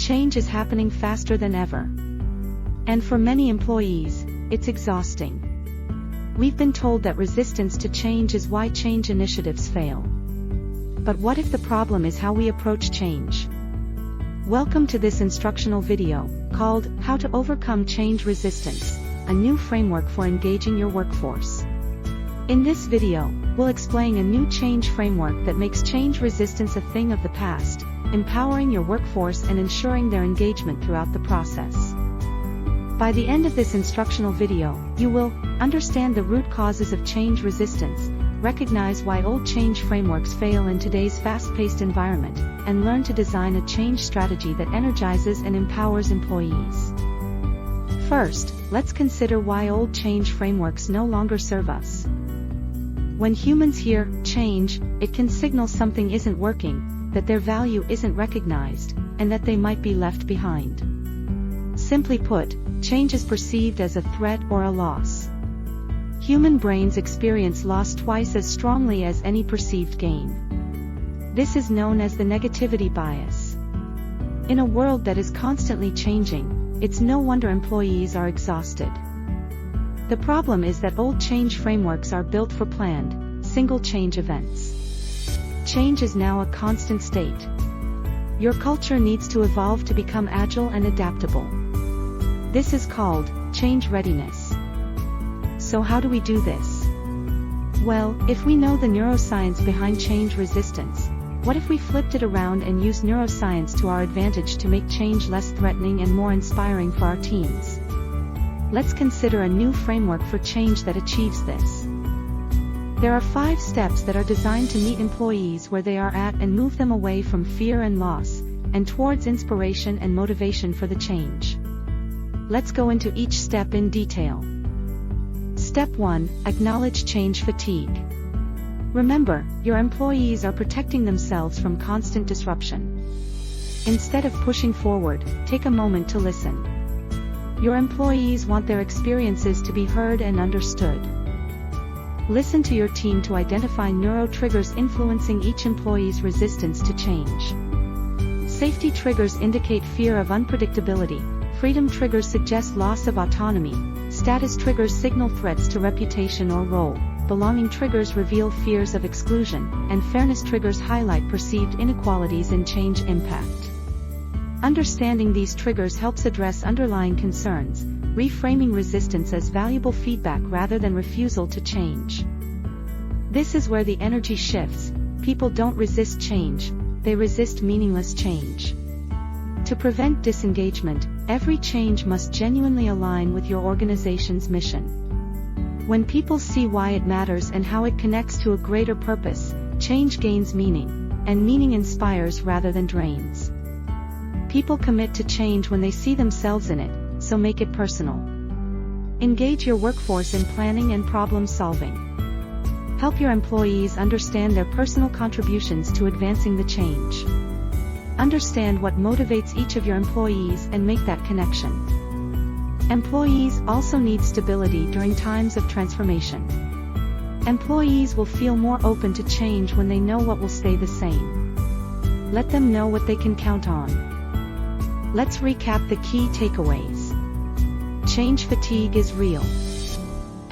Change is happening faster than ever. And for many employees, it's exhausting. We've been told that resistance to change is why change initiatives fail. But what if the problem is how we approach change? Welcome to this instructional video, called How to Overcome Change Resistance, a new framework for engaging your workforce. In this video, we'll explain a new change framework that makes change resistance a thing of the past, empowering your workforce and ensuring their engagement throughout the process. By the end of this instructional video, you will understand the root causes of change resistance, recognize why old change frameworks fail in today's fast-paced environment, and learn to design a change strategy that energizes and empowers employees. First, let's consider why old change frameworks no longer serve us. When humans hear change, it can signal something isn't working, that their value isn't recognized, and that they might be left behind. Simply put, change is perceived as a threat or a loss. Human brains experience loss twice as strongly as any perceived gain. This is known as the negativity bias. In a world that is constantly changing, it's no wonder employees are exhausted. The problem is that old change frameworks are built for planned, single change events. Change is now a constant state. Your culture needs to evolve to become agile and adaptable. This is called change readiness. So how do we do this? Well, if we know the neuroscience behind change resistance, what if we flipped it around and used neuroscience to our advantage to make change less threatening and more inspiring for our teams? Let's consider a new framework for change that achieves this. There are 5 steps that are designed to meet employees where they are at and move them away from fear and loss, and towards inspiration and motivation for the change. Let's go into each step in detail. Step 1. Acknowledge change fatigue. Remember, your employees are protecting themselves from constant disruption. Instead of pushing forward, take a moment to listen. Your employees want their experiences to be heard and understood. Listen to your team to identify neuro-triggers influencing each employee's resistance to change. Safety triggers indicate fear of unpredictability, freedom triggers suggest loss of autonomy, status triggers signal threats to reputation or role, belonging triggers reveal fears of exclusion, and fairness triggers highlight perceived inequalities in change impact. Understanding these triggers helps address underlying concerns, reframing resistance as valuable feedback rather than refusal to change. This is where the energy shifts. People don't resist change, they resist meaningless change. To prevent disengagement, every change must genuinely align with your organization's mission. When people see why it matters and how it connects to a greater purpose, change gains meaning, and meaning inspires rather than drains. People commit to change when they see themselves in it, so make it personal. Engage your workforce in planning and problem solving. Help your employees understand their personal contributions to advancing the change. Understand what motivates each of your employees and make that connection. Employees also need stability during times of transformation. Employees will feel more open to change when they know what will stay the same. Let them know what they can count on. Let's recap the key takeaways. Change fatigue is real.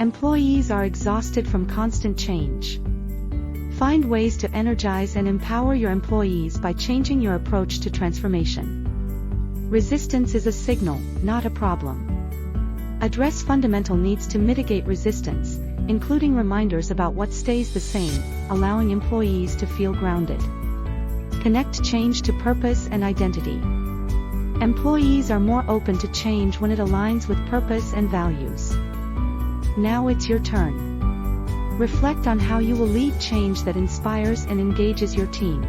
Employees are exhausted from constant change. Find ways to energize and empower your employees by changing your approach to transformation. Resistance is a signal, not a problem. Address fundamental needs to mitigate resistance, including reminders about what stays the same, allowing employees to feel grounded. Connect change to purpose and identity. Employees are more open to change when it aligns with purpose and values. Now it's your turn. Reflect on how you will lead change that inspires and engages your team.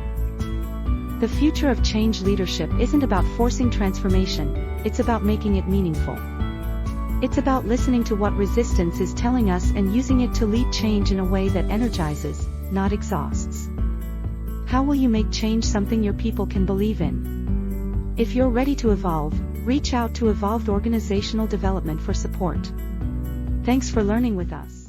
The future of change leadership isn't about forcing transformation, it's about making it meaningful. It's about listening to what resistance is telling us and using it to lead change in a way that energizes, not exhausts. How will you make change something your people can believe in? If you're ready to evolve, reach out to Evolved Organizational Development for support. Thanks for learning with us.